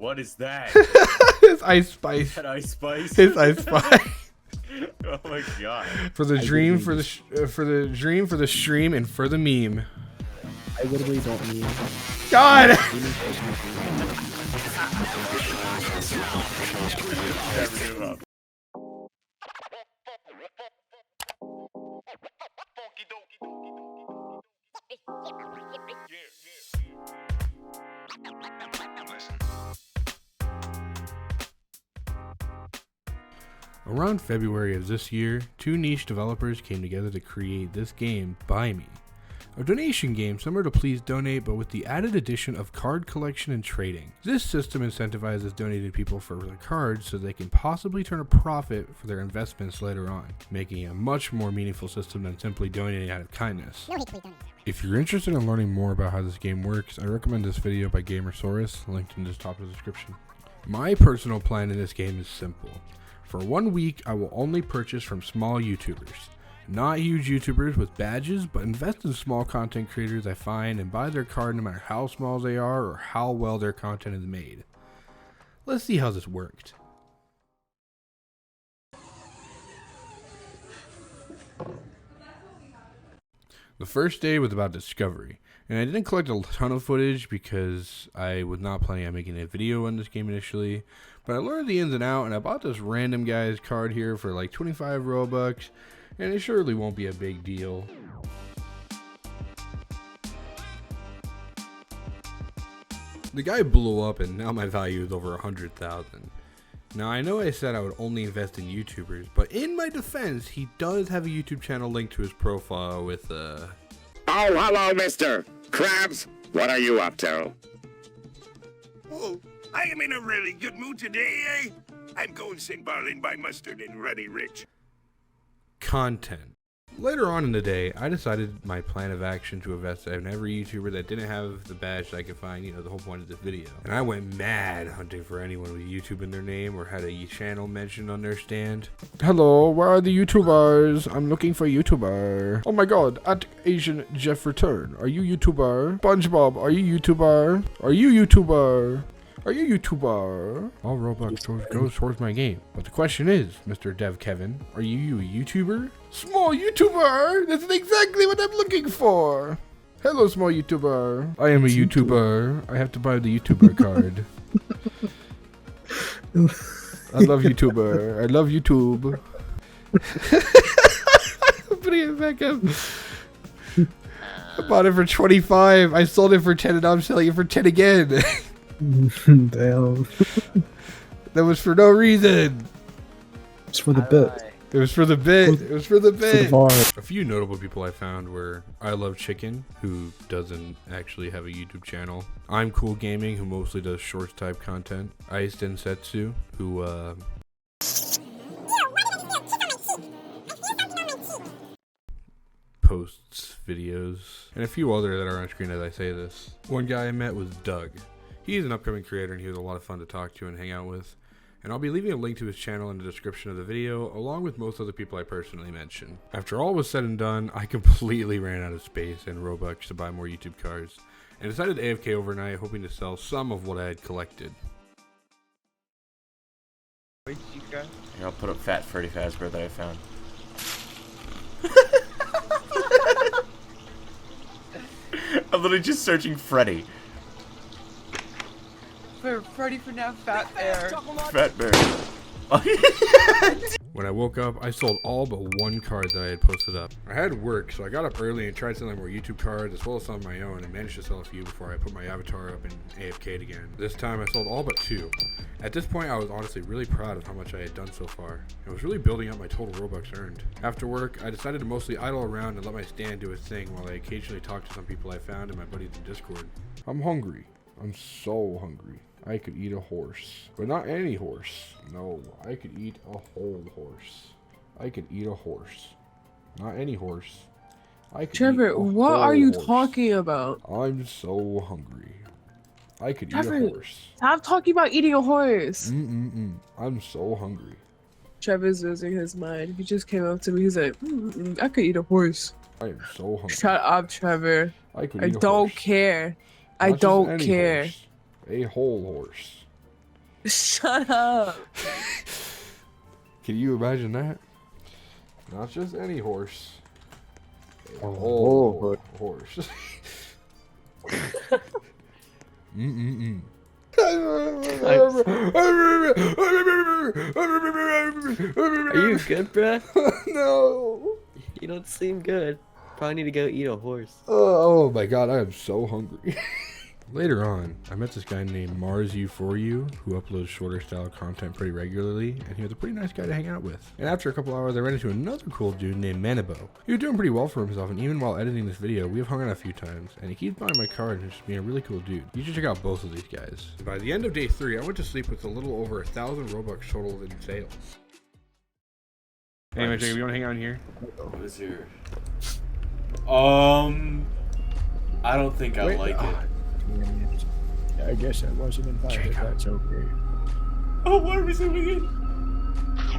What is that? It's Ice Spice. That Ice Spice? It's Ice Spice. Oh my god. For the dream, for the dream, for the stream, and for the meme. I literally don't mean. God! Never give up. Around February of this year, two niche developers came together to create this game, Buy Me. A donation game similar to Please Donate, but with the added addition of card collection and trading. This system incentivizes donated people for their cards so they can possibly turn a profit for their investments later on, making it a much more meaningful system than simply donating out of kindness. If you're interested in learning more about how this game works, I recommend this video by Gamersaurus, linked in the top of the description. My personal plan in this game is simple. For 1 week, I will only purchase from small YouTubers. Not huge YouTubers with badges, but invest in small content creators I find and buy their card no matter how small they are or how well their content is made. Let's see how this worked. The first day was about discovery, and I didn't collect a ton of footage because I was not planning on making a video on this game initially, but I learned the ins and outs, and I bought this random guy's card here for like 25 Robux, and it surely won't be a big deal. The guy blew up and now my value is over 100,000. Now I know I said I would only invest in YouTubers, but in my defense, he does have a YouTube channel linked to his profile with Oh, hello, mister. Krabs, what are you up to? Oh, I am in a really good mood today, eh? I'm going Sinbarlin by Mustard and Ruddy Rich. content. Later on in the day, I decided my plan of action to invest in every YouTuber that didn't have the badge that I could find, the whole point of this video. And I went mad hunting for anyone with YouTube in their name or had a channel mentioned on their stand. Hello, where are the YouTubers? I'm looking for a YouTuber. Oh my god, at Asian Jeff Return. Are you YouTuber? SpongeBob, are you YouTuber? Are you YouTuber? Are you YouTuber? All Roblox goes towards my game. But the question is, Mr. Dev Kevin, are you a YouTuber? Small YouTuber? That's exactly what I'm looking for. Hello, small YouTuber. I am a YouTuber. I have to buy the YouTuber card. I love YouTuber. I love YouTube. Putting it back up. I bought it for 25. I sold it for 10 and now I'm selling it for 10 again. Damn. That was for no reason. It's for the bit. It was for the bit. It was for the bit. For the A few notable people I found were I Love Chicken, who doesn't actually have a YouTube channel. I'm Cool Gaming, who mostly does shorts type content. Iced Setsu, who posts videos, and a few other that are on screen as I say this. One guy I met was Doug. He's an upcoming creator and he was a lot of fun to talk to and hang out with. And I'll be leaving a link to his channel in the description of the video, along with most other people I personally mentioned. After all was said and done, I completely ran out of space and Robux to buy more YouTube cards, and decided to AFK overnight, hoping to sell some of what I had collected. Here, I'll put up Fat Freddy Fazbear that I found. I'm literally just searching Freddy. For Freddy for now, Fat Bear. Fat Bear. When I woke up, I sold all but one card that I had posted up. I had work, so I got up early and tried selling more YouTube cards as well as some of my own, and managed to sell a few before I put my avatar up and AFK'd again. This time I sold all but two. At this point, I was honestly really proud of how much I had done so far. It was really building up my total Robux earned. After work, I decided to mostly idle around and let my stand do its thing while I occasionally talked to some people I found and my buddies in Discord. I'm hungry. I'm so hungry. I could eat a horse, but not any horse. No, I could eat a whole horse. I could eat a horse, not any horse. I could Trevor, eat a what whole are you horse. talking about? I'm so hungry. I could Trevor, eat a horse. Stop talking about eating a horse. I'm so hungry. Trevor's losing his mind. He just came up to me. He's like, I could eat a horse. I am so hungry. Shut up, Trevor. I could I eat a don't horse. care. I Not just don't any care. horse. A whole horse. Shut up. Can you imagine that? Not just any horse. A Oh, whole horse. Mm-mm-mm. Are you good, bruh? No. You don't seem good. Probably need to go eat a horse. Oh my god, I am so hungry. Later on, I met this guy named Mars U4U who uploads shorter style content pretty regularly, and he was a pretty nice guy to hang out with. And after a couple hours, I ran into another cool dude named Manibo. He was doing pretty well for himself, and even while editing this video, we have hung out a few times, and he keeps buying my cards and just being a really cool dude. You should check out both of these guys. By the end of day 3, I went to sleep with a little over 1,000 Robux total in sales. Anyway, Jacob, you want to hang out in here? What is here? I don't think I like it. I guess I wasn't invited. That's okay. Oh, why are we zooming in?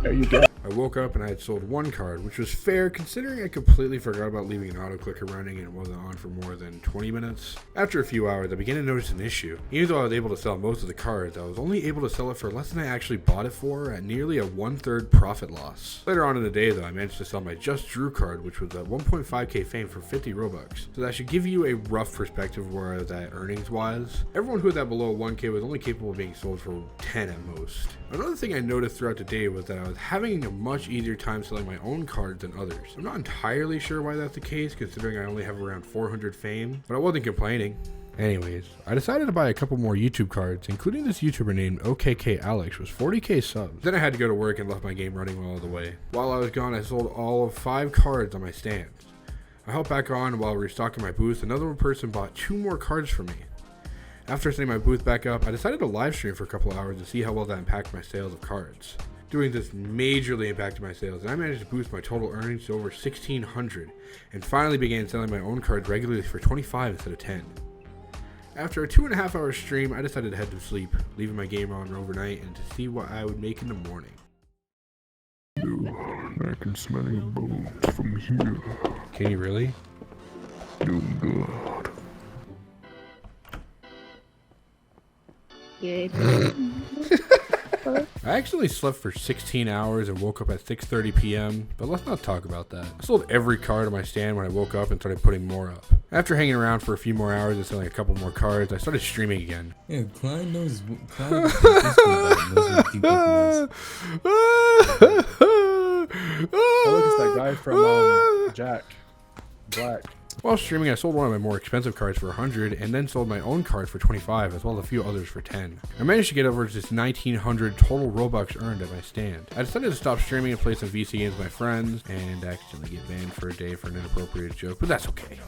There you go. I woke up and I had sold one card, which was fair considering I completely forgot about leaving an auto clicker running and it wasn't on for more than 20 minutes. After a few hours, I began to notice an issue. Even though I was able to sell most of the cards, I was only able to sell it for less than I actually bought it for, at nearly a 1/3 profit loss. Later on in the day though, I managed to sell my Just Drew card, which was at 1.5k fame for 50 Robux. So that should give you a rough perspective of where I was at earnings wise. Everyone who was at below 1k was only capable of being sold for 10 at most. Another thing I noticed throughout the day was that I was having a much easier time selling my own cards than others. I'm not entirely sure why that's the case, considering I only have around 400 fame, but I wasn't complaining. Anyways, I decided to buy a couple more YouTube cards, including this YouTuber named OKK Alex with 40k subs. Then I had to go to work and left my game running all the way. While I was gone, I sold all of 5 cards on my stands. I hopped back on while restocking my booth. Another person bought 2 more cards from me. After setting my booth back up, I decided to live stream for a couple hours to see how well that impacted my sales of cards. Doing this majorly impacted my sales, and I managed to boost my total earnings to over 1,600, and finally began selling my own cards regularly for 25 instead of 10. After a 2.5 hour stream, I decided to head to sleep, leaving my game on overnight and to see what I would make in the morning. I can smell your bones from here. Can you really? Oh God. I actually slept for 16 hours and woke up at 6:30 p.m., but let's not talk about that. I sold every card on my stand when I woke up and started putting more up. After hanging around for a few more hours and selling a couple more cards, I started streaming again. Yeah, Klein knows. Klein knows what people knows. Oh, look, it's that guy from Jack Black. While streaming, I sold one of my more expensive cards for 100 and then sold my own card for 25 as well as a few others for 10. I managed to get over just 1,900 total Robux earned at my stand. I decided to stop streaming and play some VC games with my friends and accidentally get banned for a day for an inappropriate joke, but that's okay.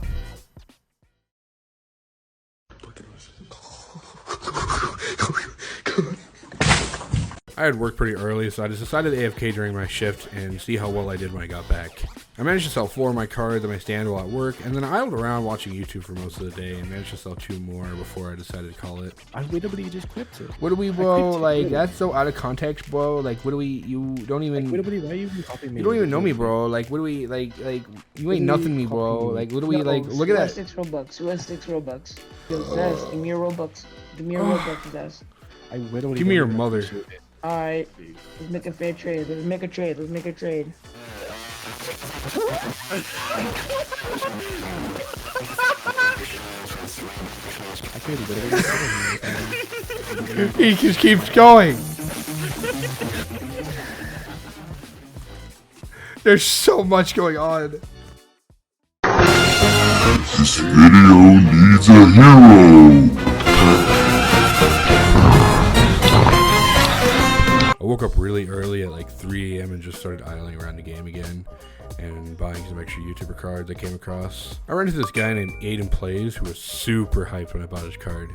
I had worked pretty early, so I just decided to AFK during my shift and see how well I did when I got back. I managed to sell 4 of my cards at my stand while at work, and then I idled around watching YouTube for most of the day and managed to sell 2 more before I decided to call it. I literally just clipped it. What do we, bro? Like, that's so out of context, bro. Like, what do we, you don't even, Literally, why are you copying me? you don't even know me, bro. Like, what do we, like, you ain't nothing me, bro. Like, what do we, like, look at that. 6 Robux. Who has 6 Robux? Yo, Zaz, give me your Robux. Give me your Robux, Zaz. I literally. Give me your mother. Alright, let's make a fair trade. Let's make a trade. Let's make a trade. I could literally. He just keeps going. There's so much going on. This video needs a hero. I woke up really early at like 3 a.m. and just started idling around the game again and buying some extra YouTuber cards I came across. I ran into this guy named Aiden Plays who was super hyped when I bought his card.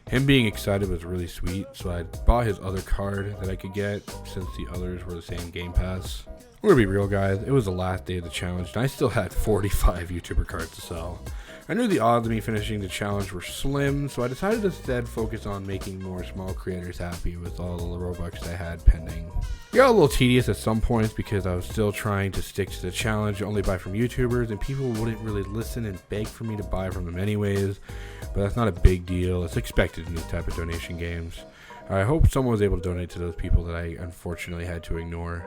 Him being excited was really sweet, so I bought his other card that I could get since the others were the same Game Pass. We're gonna be real, guys, it was the last day of the challenge and I still had 45 YouTuber cards to sell. I knew the odds of me finishing the challenge were slim, so I decided to instead focus on making more small creators happy with all the Robux I had pending. It got a little tedious at some points because I was still trying to stick to the challenge, only buy from YouTubers, and people wouldn't really listen and beg for me to buy from them anyways, but that's not a big deal. It's expected in these type of donation games. I hope someone was able to donate to those people that I unfortunately had to ignore.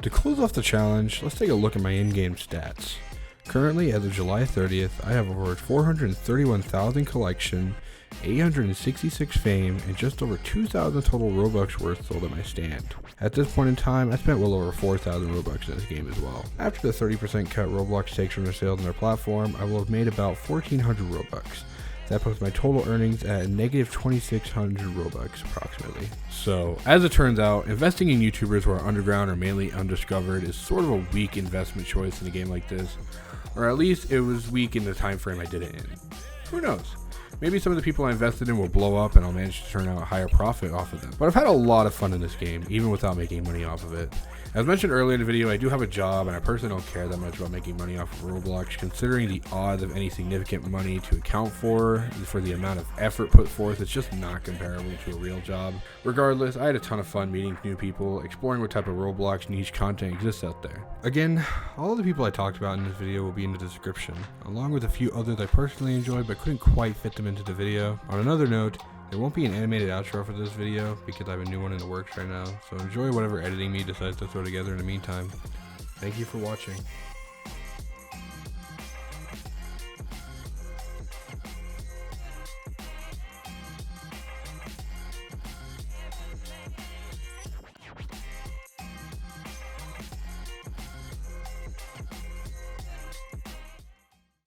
To close off the challenge, let's take a look at my in-game stats. Currently, as of July 30th, I have over 431,000 collection, 866 fame, and just over 2,000 total Robux worth sold at my stand. At this point in time, I spent well over 4,000 Robux in this game as well. After the 30% cut Roblox takes from their sales on their platform, I will have made about 1,400 Robux. That puts my total earnings at a negative 2,600 Robux approximately. So, as it turns out, investing in YouTubers who are underground or mainly undiscovered is sort of a weak investment choice in a game like this. Or at least it was weak in the time frame I did it in. Who knows? Maybe some of the people I invested in will blow up and I'll manage to turn out a higher profit off of them. But I've had a lot of fun in this game, even without making money off of it. As mentioned earlier in the video, I do have a job and I personally don't care that much about making money off of Roblox, considering the odds of any significant money to account for the amount of effort put forth. It's just not comparable to a real job. Regardless, I had a ton of fun meeting new people, exploring what type of Roblox niche content exists out there. Again, all of the people I talked about in this video will be in the description, along with a few others I personally enjoyed but couldn't quite fit them into the video. On another note, there won't be an animated outro for this video because I have a new one in the works right now, so enjoy whatever editing me decides to throw together in the meantime. Thank you for watching.